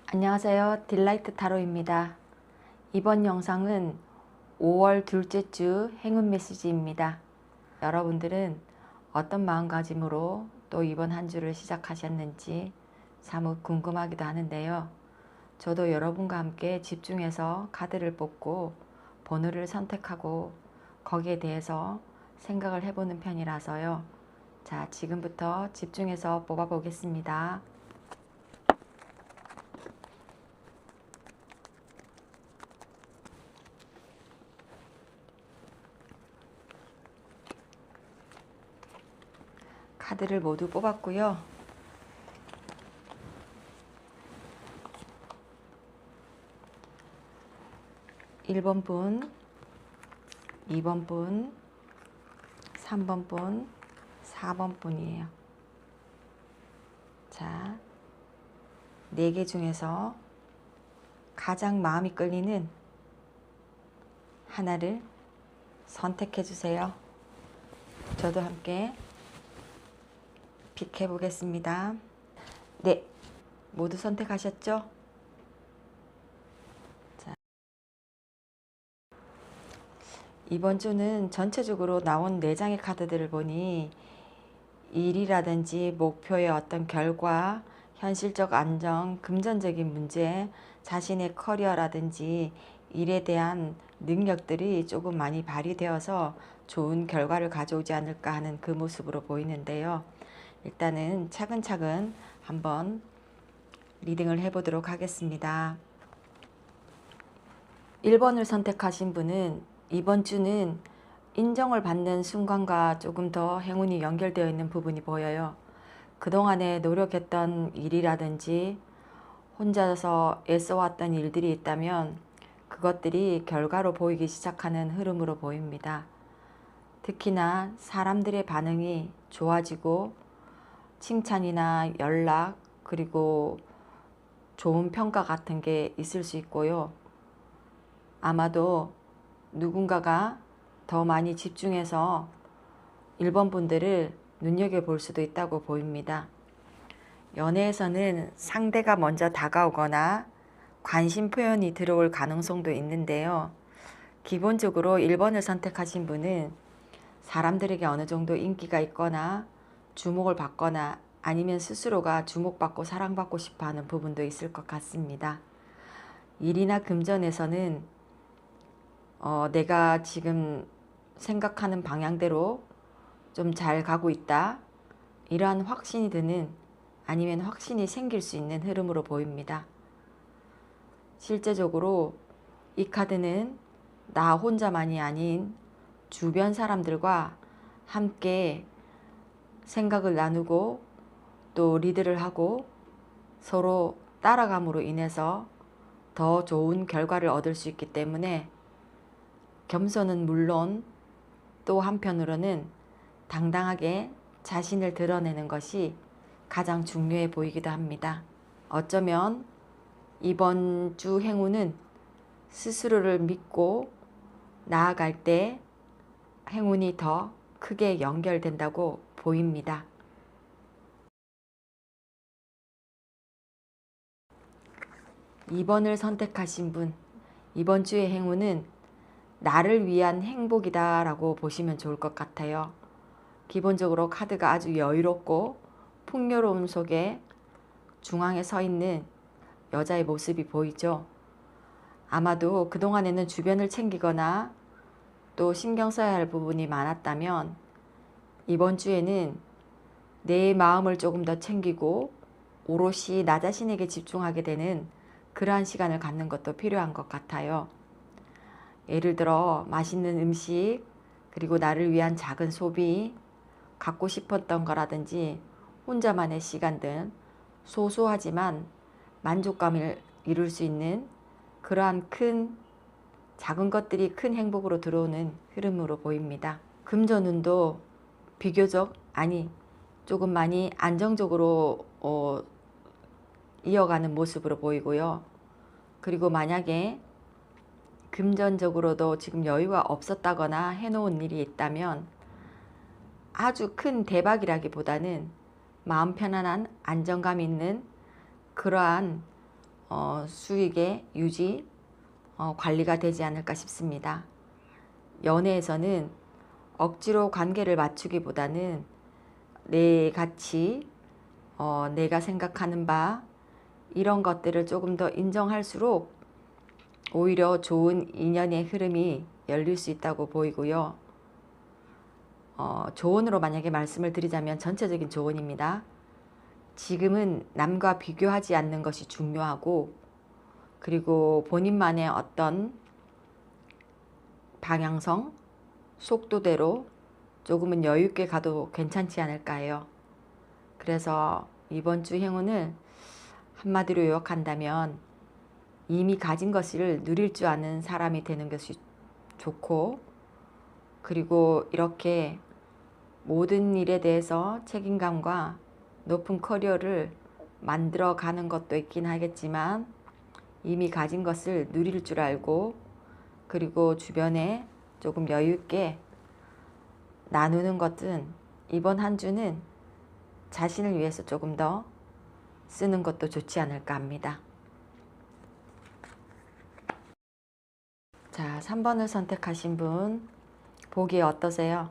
안녕하세요. 딜라이트 타로입니다. 이번 영상은 5월 둘째 주 행운 메시지입니다. 여러분들은 어떤 마음가짐으로 또 이번 한 주를 시작하셨는지 사뭇 궁금하기도 하는데요. 저도 여러분과 함께 집중해서 카드를 뽑고 번호를 선택하고 거기에 대해서 생각을 해보는 편이라서요. 자, 지금부터 집중해서 뽑아보겠습니다. 카드를 모두 뽑았고요. 1번 분, 2번 분, 3번 분, 4번 분이에요. 자, 4개 중에서 가장 마음이 끌리는 하나를 선택해 주세요. 저도 함께 픽해 보겠습니다. 네, 모두 선택하셨죠? 자, 이번 주는 전체적으로 나온 4장의 카드들을 보니 일이라든지 목표의 어떤 결과, 현실적 안정, 금전적인 문제, 자신의 커리어라든지 일에 대한 능력들이 조금 많이 발휘되어서 좋은 결과를 가져오지 않을까 하는 그 모습으로 보이는데요. 일단은 차근차근 한번 리딩을 해보도록 하겠습니다. 1번을 선택하신 분은 이번 주는 인정을 받는 순간과 조금 더 행운이 연결되어 있는 부분이 보여요. 그동안에 노력했던 일이라든지 혼자서 애써왔던 일들이 있다면 그것들이 결과로 보이기 시작하는 흐름으로 보입니다. 특히나 사람들의 반응이 좋아지고 칭찬이나 연락 그리고 좋은 평가 같은 게 있을 수 있고요. 아마도 누군가가 더 많이 집중해서 1번 분들을 눈여겨볼 수도 있다고 보입니다. 연애에서는 상대가 먼저 다가오거나 관심 표현이 들어올 가능성도 있는데요. 기본적으로 1번을 선택하신 분은 사람들에게 어느 정도 인기가 있거나 주목을 받거나 아니면 스스로가 주목받고 사랑받고 싶어하는 부분도 있을 것 같습니다. 일이나 금전에서는 내가 지금 생각하는 방향대로 좀 잘 가고 있다. 이러한 확신이 드는 아니면 확신이 생길 수 있는 흐름으로 보입니다. 실제적으로 이 카드는 나 혼자만이 아닌 주변 사람들과 함께 생각을 나누고 또 리드를 하고 서로 따라감으로 인해서 더 좋은 결과를 얻을 수 있기 때문에 겸손은 물론 또 한편으로는 당당하게 자신을 드러내는 것이 가장 중요해 보이기도 합니다. 어쩌면 이번 주 행운은 스스로를 믿고 나아갈 때 행운이 더 크게 연결된다고 보입니다. 2번을 선택하신 분, 이번 주의 행운은 나를 위한 행복이다 라고 보시면 좋을 것 같아요. 기본적으로 카드가 아주 여유롭고 풍요로움 속에 중앙에 서 있는 여자의 모습이 보이죠. 아마도 그동안에는 주변을 챙기거나 또 신경 써야 할 부분이 많았다면 이번 주에는 내 마음을 조금 더 챙기고 오롯이 나 자신에게 집중하게 되는 그러한 시간을 갖는 것도 필요한 것 같아요. 예를 들어 맛있는 음식 그리고 나를 위한 작은 소비, 갖고 싶었던 거라든지 혼자만의 시간들, 소소하지만 만족감을 이룰 수 있는 그러한 작은 것들이 큰 행복으로 들어오는 흐름으로 보입니다. 금전운도 비교적 조금 많이 안정적으로 이어가는 모습으로 보이고요. 그리고 만약에 금전적으로도 지금 여유가 없었다거나 해놓은 일이 있다면 아주 큰 대박이라기보다는 마음 편안한 안정감 있는 그러한 수익의 유지, 관리가 되지 않을까 싶습니다. 연애에서는 억지로 관계를 맞추기보다는 내 가치, 내가 생각하는 바 이런 것들을 조금 더 인정할수록 오히려 좋은 인연의 흐름이 열릴 수 있다고 보이고요. 조언으로 만약에 말씀을 드리자면 전체적인 조언입니다. 지금은 남과 비교하지 않는 것이 중요하고, 그리고 본인만의 어떤 방향성, 속도대로 조금은 여유 있게 가도 괜찮지 않을까 해요. 그래서 이번 주 행운을 한마디로 요약한다면 이미 가진 것을 누릴 줄 아는 사람이 되는 것이 좋고, 그리고 이렇게 모든 일에 대해서 책임감과 높은 커리어를 만들어 가는 것도 있긴 하겠지만 이미 가진 것을 누릴 줄 알고, 그리고 주변에 조금 여유 있게 나누는 것은 이번 한 주는 자신을 위해서 조금 더 쓰는 것도 좋지 않을까 합니다. 자, 3번을 선택하신 분 보기 어떠세요?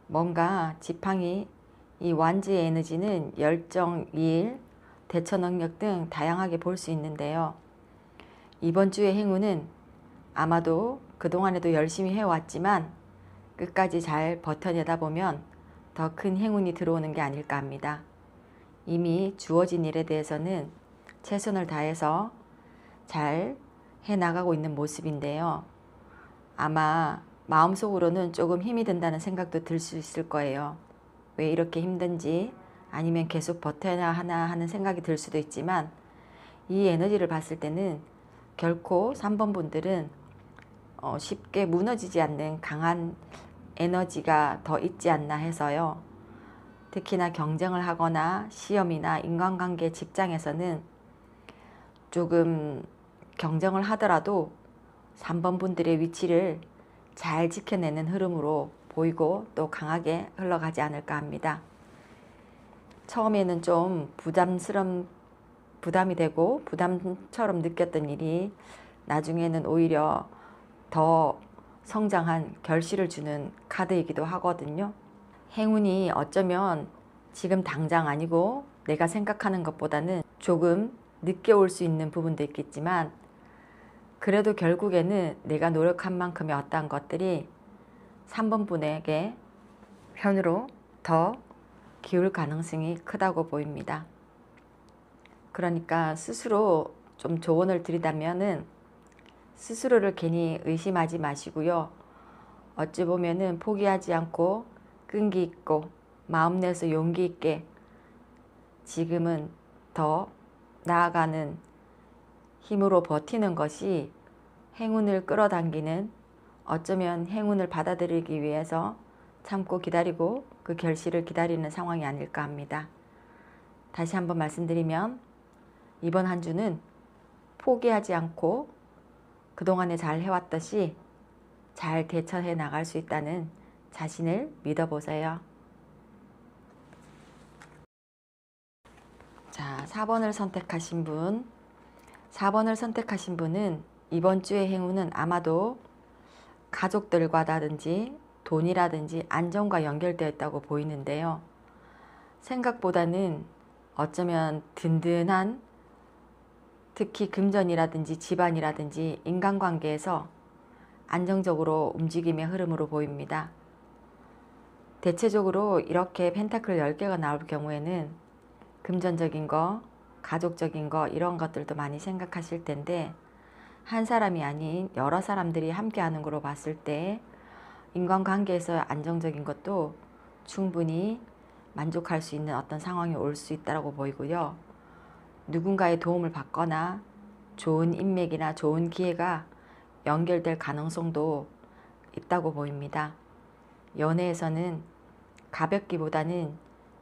뭔가 지팡이, 이 완지의 에너지는 열정, 일, 대처 능력 등 다양하게 볼 수 있는데요. 이번 주의 행운은 아마도 그동안에도 열심히 해왔지만 끝까지 잘 버텨내다 보면 더 큰 행운이 들어오는 게 아닐까 합니다. 이미 주어진 일에 대해서는 최선을 다해서 잘 해나가고 있는 모습인데요. 아마 마음속으로는 조금 힘이 든다는 생각도 들 수 있을 거예요. 왜 이렇게 힘든지, 아니면 계속 버텨야 하나 하는 생각이 들 수도 있지만 이 에너지를 봤을 때는 결코 3번 분들은 쉽게 무너지지 않는 강한 에너지가 더 있지 않나 해서요. 특히나 경쟁을 하거나 시험이나 인간관계, 직장에서는 조금 경쟁을 하더라도 3번 분들의 위치를 잘 지켜내는 흐름으로 보이고 또 강하게 흘러가지 않을까 합니다. 처음에는 좀 부담이 되고 부담처럼 느꼈던 일이 나중에는 오히려 더 성장한 결실을 주는 카드이기도 하거든요. 행운이 어쩌면 지금 당장 아니고 내가 생각하는 것보다는 조금 늦게 올 수 있는 부분도 있겠지만, 그래도 결국에는 내가 노력한 만큼의 어떠한 것들이 3번 분에게 편으로 더 기울 가능성이 크다고 보입니다. 그러니까 스스로 좀 조언을 드리자면은 스스로를 괜히 의심하지 마시고요. 어찌 보면은 포기하지 않고 끈기 있고 마음 내서 용기 있게 지금은 더 나아가는 힘으로 버티는 것이 행운을 끌어당기는, 어쩌면 행운을 받아들이기 위해서 참고 기다리고 그 결실을 기다리는 상황이 아닐까 합니다. 다시 한번 말씀드리면 이번 한 주는 포기하지 않고 그동안에 잘 해왔듯이 잘 대처해 나갈 수 있다는 자신을 믿어보세요. 자, 4번을 선택하신 분. 4번을 선택하신 분은 이번 주의 행운은 아마도 가족들과라든지 돈이라든지 안정과 연결되어 있다고 보이는데요. 생각보다는 어쩌면 든든한, 특히 금전이라든지 집안이라든지 인간관계에서 안정적으로 움직임의 흐름으로 보입니다. 대체적으로 이렇게 펜타클 10개가 나올 경우에는 금전적인 거, 가족적인 거 이런 것들도 많이 생각하실 텐데, 한 사람이 아닌 여러 사람들이 함께 하는 거로 봤을 때 인간관계에서 안정적인 것도 충분히 만족할 수 있는 어떤 상황이 올 수 있다고 보이고요. 누군가의 도움을 받거나 좋은 인맥이나 좋은 기회가 연결될 가능성도 있다고 보입니다. 연애에서는 가볍기보다는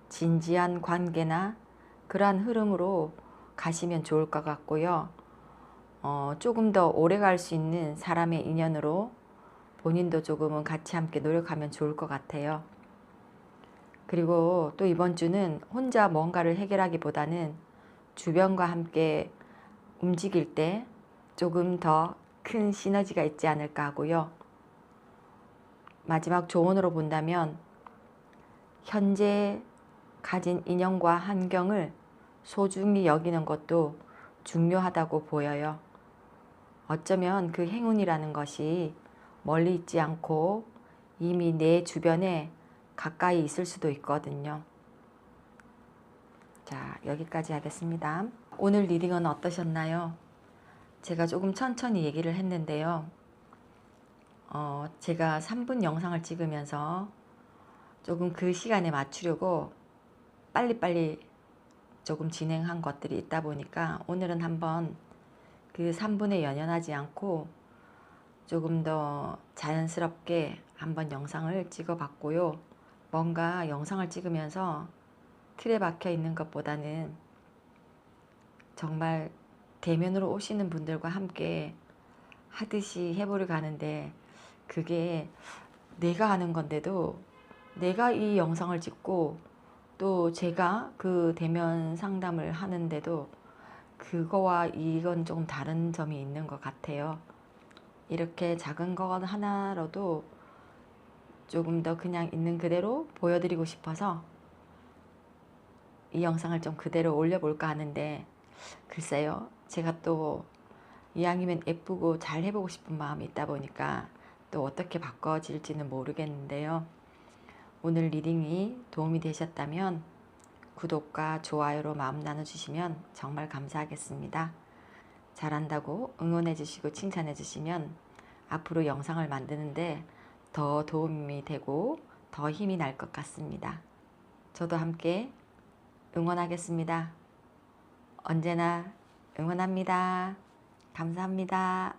진지한 관계나 그러한 흐름으로 가시면 좋을 것 같고요. 조금 더 오래 갈 수 있는 사람의 인연으로 본인도 조금은 같이 함께 노력하면 좋을 것 같아요. 그리고 또 이번 주는 혼자 뭔가를 해결하기보다는 주변과 함께 움직일 때 조금 더 큰 시너지가 있지 않을까 하고요. 마지막 조언으로 본다면 현재 가진 인연과 환경을 소중히 여기는 것도 중요하다고 보여요. 어쩌면 그 행운이라는 것이 멀리 있지 않고 이미 내 주변에 가까이 있을 수도 있거든요. 자, 여기까지 하겠습니다. 오늘 리딩은 어떠셨나요? 제가 조금 천천히 얘기를 했는데요. 제가 3분 영상을 찍으면서 조금 그 시간에 맞추려고 빨리빨리 조금 진행한 것들이 있다 보니까 오늘은 한번 그 3분에 연연하지 않고 조금 더 자연스럽게 한번 영상을 찍어 봤고요. 뭔가 영상을 찍으면서 틀에 박혀 있는 것보다는 정말 대면으로 오시는 분들과 함께 하듯이 해보려고 하는데, 그게 내가 하는 건데도 내가 이 영상을 찍고 또 제가 그 대면 상담을 하는데도 그거와 이건 조금 다른 점이 있는 것 같아요. 이렇게 작은 것 하나로도 조금 더 그냥 있는 그대로 보여드리고 싶어서 이 영상을 좀 그대로 올려볼까 하는데, 글쎄요, 제가 또 이왕이면 예쁘고 잘 해보고 싶은 마음이 있다 보니까 또 어떻게 바꿔질지는 모르겠는데요. 오늘 리딩이 도움이 되셨다면 구독과 좋아요로 마음 나눠주시면 정말 감사하겠습니다. 잘한다고 응원해주시고 칭찬해주시면 앞으로 영상을 만드는데 더 도움이 되고 더 힘이 날 것 같습니다. 저도 함께 응원하겠습니다. 언제나 응원합니다. 감사합니다.